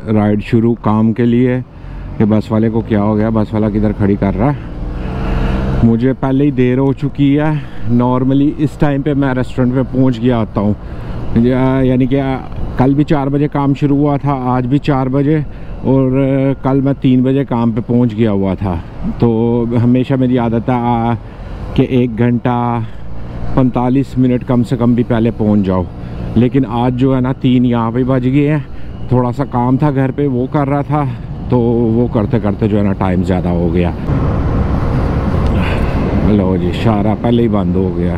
Ride शुरू काम के लिए। ये बस वाले को क्या हो गया, बस वाला किधर खड़ी कर रहा है। मुझे पहले ही देर हो चुकी है। नॉर्मली इस टाइम पे मैं रेस्टोरेंट पे पहुंच गया आता हूँ, यानी कि कल भी 4 बजे काम शुरू हुआ था, आज भी 4 बजे, और कल मैं 3 बजे काम पे पहुंच गया हुआ था। तो हमेशा मेरी आदत है कि 1 घंटा 45 मिनट कम से कम भी पहले पहुंच जाओ। लेकिन आज जो है ना 3 यहाँ पे बज गए हैं। थोड़ा सा काम था घर पे, वो कर रहा था, तो वो करते करते जो है ना टाइम ज़्यादा हो गया। लो जी, इशारा पहले ही बंद हो गया।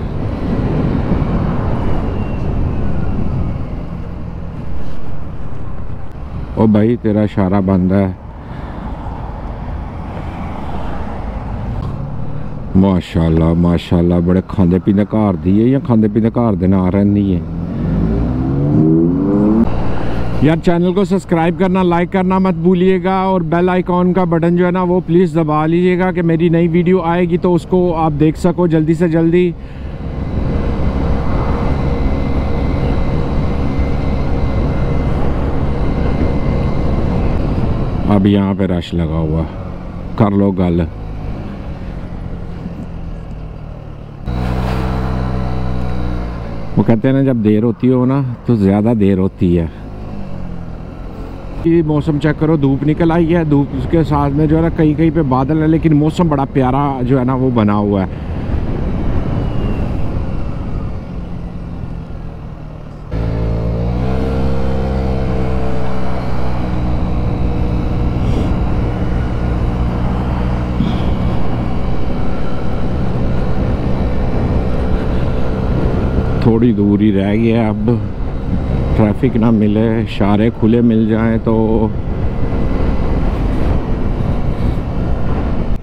ओ भाई, तेरा इशारा बंद है। माशाल्लाह माशाल्लाह, बड़े खांदे पींदे घर दी है, या खांदे पींदे घर दे ना रहनी है। यार चैनल को सब्सक्राइब करना, लाइक करना मत भूलिएगा, और बेल आइकॉन का बटन जो है ना वो प्लीज़ दबा लीजिएगा कि मेरी नई वीडियो आएगी तो उसको आप देख सको जल्दी से जल्दी। अब यहाँ पे रश लगा हुआ, कर लो गल। वो कहते हैं ना, जब देर होती हो ना तो ज़्यादा देर होती है। कि मौसम चेक करो, धूप निकल आई है, धूप के साथ में जो है ना कहीं कहीं पे बादल है, लेकिन मौसम बड़ा प्यारा जो है ना वो बना हुआ है। थोड़ी दूरी रह गई है, अब ट्रैफिक ना मिले, इशारे खुले मिल जाएं तो।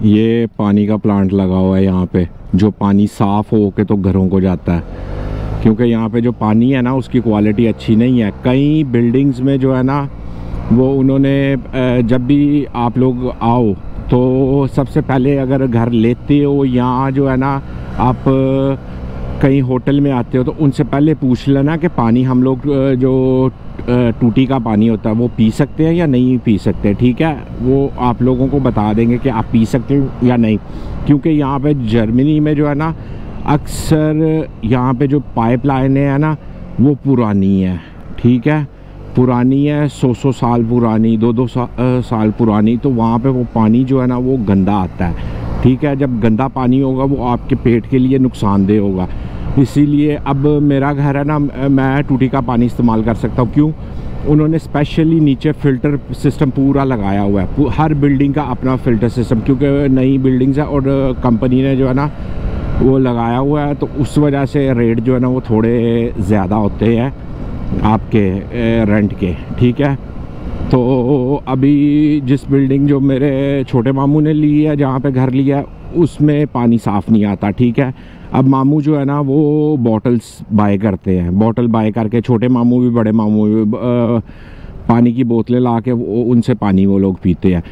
ये पानी का प्लांट लगा हुआ है यहाँ पे, जो पानी साफ़ हो के तो घरों को जाता है, क्योंकि यहाँ पे जो पानी है ना उसकी क्वालिटी अच्छी नहीं है। कई बिल्डिंग्स में जो है ना वो उन्होंने, जब भी आप लोग आओ तो सबसे पहले अगर घर लेते हो या जो है ना आप कहीं होटल में आते हो तो उनसे पहले पूछ लेना कि पानी हम लोग जो टूटी का पानी होता है वो पी सकते हैं या नहीं पी सकते, ठीक है। वो आप लोगों को बता देंगे कि आप पी सकते हो या नहीं, क्योंकि यहाँ पे जर्मनी में जो है ना अक्सर यहाँ पे जो पाइपलाइनें हैं ना वो पुरानी है, ठीक है, पुरानी है, 100 साल पुरानी, 2 साल पुरानी। तो वहाँ पे वो पानी जो है ना वो गंदा आता है, ठीक है। जब गंदा पानी होगा वो आपके पेट के लिए नुकसानदेह होगा। इसीलिए अब मेरा घर है ना, मैं टूटी का पानी इस्तेमाल कर सकता हूँ। क्यों? उन्होंने स्पेशली नीचे फ़िल्टर सिस्टम पूरा लगाया हुआ है, हर बिल्डिंग का अपना फ़िल्टर सिस्टम, क्योंकि नई बिल्डिंग्स है और कंपनी ने जो है ना वो लगाया हुआ है, तो उस वजह से रेट जो है ना वो थोड़े ज़्यादा होते हैं आपके रेंट के, ठीक है। तो अभी जिस बिल्डिंग जो मेरे छोटे मामू ने ली है, जहाँ पे घर लिया है, उसमें पानी साफ़ नहीं आता, ठीक है। अब मामू जो है ना वो बॉटल्स बाय करते हैं, बॉटल बाय करके, छोटे मामू भी बड़े मामू भी पानी की बोतलें ला के उनसे पानी वो लोग पीते हैं।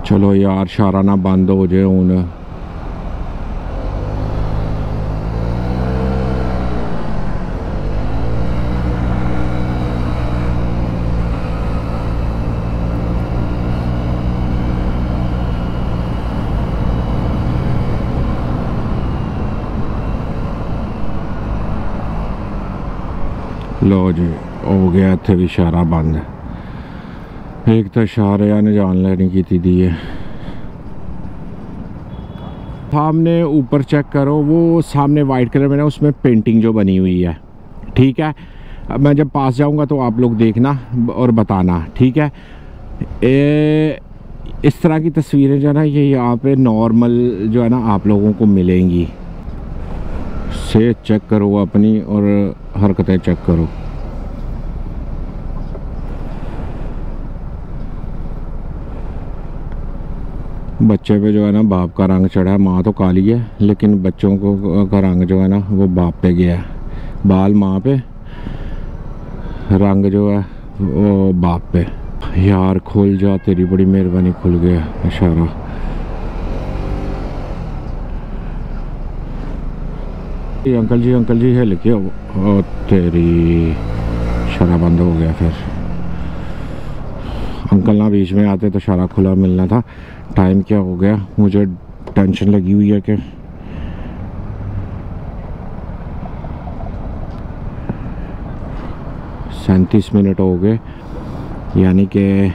चलो यार, इशारा ना बंद हो जाए हूँ। लो जी, हो गया, इतने भी इशारा बंद है। एक तो इशारे ने जान लेनी की थी दी है। सामने ऊपर चेक करो, वो सामने वाइट कलर में ना उसमें पेंटिंग जो बनी हुई है, ठीक है। अब मैं जब पास जाऊंगा तो आप लोग देखना और बताना, ठीक है। इस तरह की तस्वीरें जो है ना ये यहाँ पे नॉर्मल जो है ना आप लोगों को मिलेंगी। से चेक करो अपनी और हरकतें चेक करो। बच्चे पे जो है ना बाप का रंग चढ़ा है, माँ तो काली है लेकिन बच्चों को का रंग जो है ना वो बाप पे गया है। बाल माँ पे, रंग जो है वो बाप पे। यार खुल जा, तेरी बड़ी मेहरबानी, खुल गया इशारा। अंकल जी हिल के, ओ तेरी शरा बंद हो गया। फिर अंकल ना बीच में आते तो शरा खुला मिलना था। टाइम क्या हो गया, मुझे टेंशन लगी हुई है कि 37 मिनट हो गए, यानी कि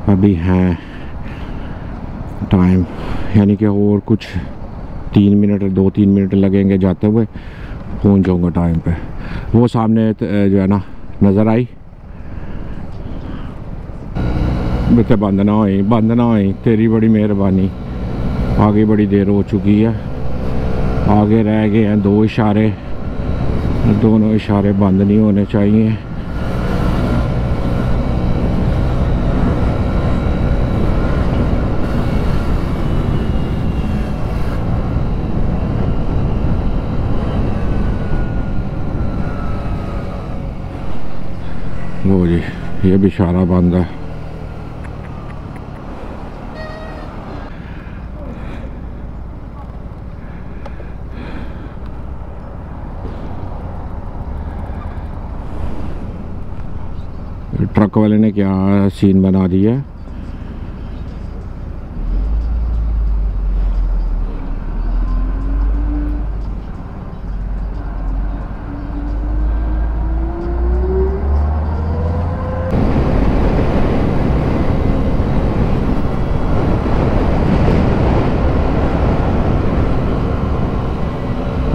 अभी हैं टाइम, यानी कि और कुछ 3 मिनट 2-3 मिनट लगेंगे, जाते हुए पहुंच जाऊंगा टाइम पे। वो सामने जो है ना नज़र आई, बेटे बंद ना होई, तेरी बड़ी मेहरबानी। आगे बड़ी देर हो चुकी है, आगे रह गए हैं 2 इशारे, दोनों इशारे बंद नहीं होने चाहिए। लो जी, ये भी इशारा बंद है। ट्रक वाले ने क्या सीन बना दिया।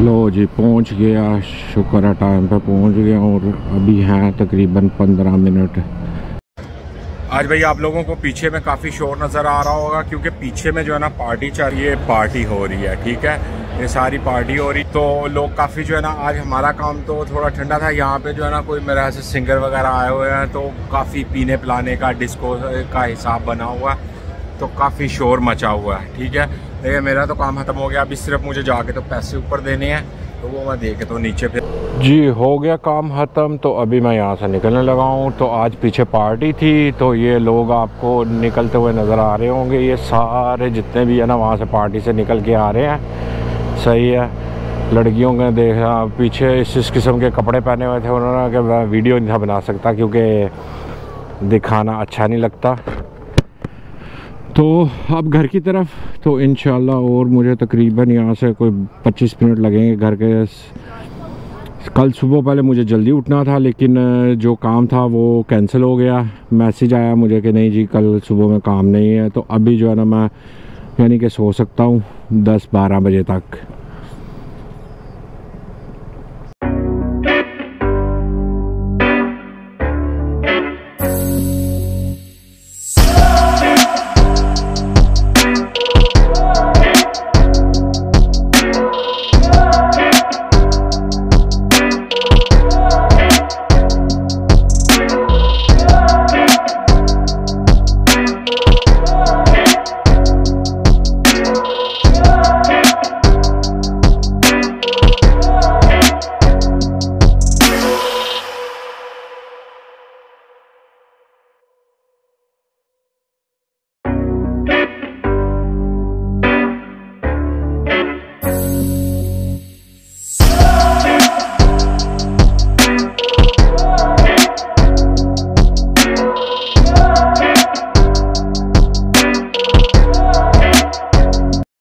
लो जी, पहुंच गया, शुक्र है टाइम पे पहुंच गया। और अभी हैं तकरीबन 15 मिनट। आज भाई आप लोगों को पीछे में काफ़ी शोर नज़र आ रहा होगा, क्योंकि पीछे में जो है ना पार्टी चल रही है, पार्टी हो रही है, ठीक है, ये सारी पार्टी हो रही। तो लोग काफ़ी जो है ना, आज हमारा काम तो थोड़ा ठंडा था, यहाँ पे जो है ना कोई मेरे से सिंगर वगैरह आए हुए हैं, तो काफ़ी पीने पिलाने का डिस्को का हिसाब बना हुआ है, तो काफ़ी शोर मचा हुआ है, ठीक है। लेकिन मेरा तो काम ख़त्म हो गया, अभी सिर्फ मुझे जाके तो पैसे ऊपर देने हैं, तो वो मैं दे के तो नीचे फिर जी हो गया काम ख़त्म। तो अभी मैं यहाँ से निकलने लगा हूँ। तो आज पीछे पार्टी थी, तो ये लोग आपको निकलते हुए नज़र आ रहे होंगे, ये सारे जितने भी है ना वहाँ से पार्टी से निकल के आ रहे हैं। सही है, लड़कियों ने देखा पीछे इस किस्म के कपड़े पहने हुए थे, उन्होंने कि मैं वीडियो नहीं था बना सकता क्योंकि दिखाना अच्छा नहीं लगता। तो अब घर की तरफ, तो इंशाल्लाह और मुझे तकरीबन यहाँ से कोई 25 मिनट लगेंगे घर के। कल सुबह पहले मुझे जल्दी उठना था, लेकिन जो काम था वो कैंसिल हो गया। मैसेज आया मुझे कि नहीं जी कल सुबह में काम नहीं है। तो अभी जो है ना मैं यानी कि सो सकता हूँ 10-12 बजे तक।